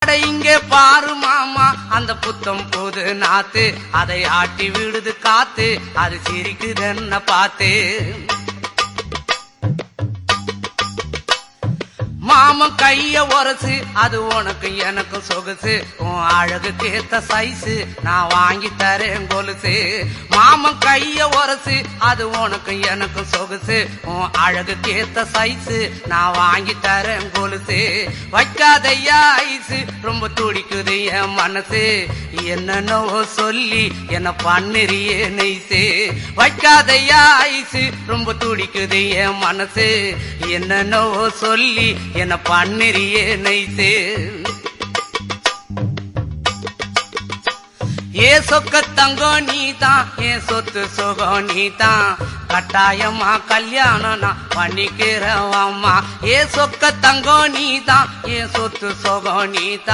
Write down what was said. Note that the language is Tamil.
இங்கே பாரு மாமா அந்த புத்தம் போது நாத்து அதை ஆட்டி விடுது காத்து அது சிரிக்குதுன்னு பார்த்து மாமன் கைய உரசு அது உனக்கு எனக்கு சொகுசு உன் அழகுக்கு ஏத்த சைஸு நான் வாங்கி தரேன் கொலுசு மாமன் கைய உரசு அது உனக்கு எனக்கு சொகுசு உன் அழகுக்கு ஏத்த சைஸு நான் வாங்கி தரேன் கொலுசு வைக்காதையா ஐசு ரொம்ப துடிக்குது என் மனசு என்னன்னோ சொல்லி என்ன பண்ணுறியே நெய்சு வைக்காதையா ஐசு ரொம்ப துடிக்குது என் மனசு என்னன்னோ சொல்லி என்ன பண்ணுறியே நைசே ஏ சொக்க தங்கம் நீதான் ஏன் சொத்து சுகம் நீதான் கட்டாயமா கல்யாணம் நான் பண்ணிக்கிறவம்மா ஏ சொக்க தங்கம் நீதான் ஏன் சொத்து சுகம் நீதான்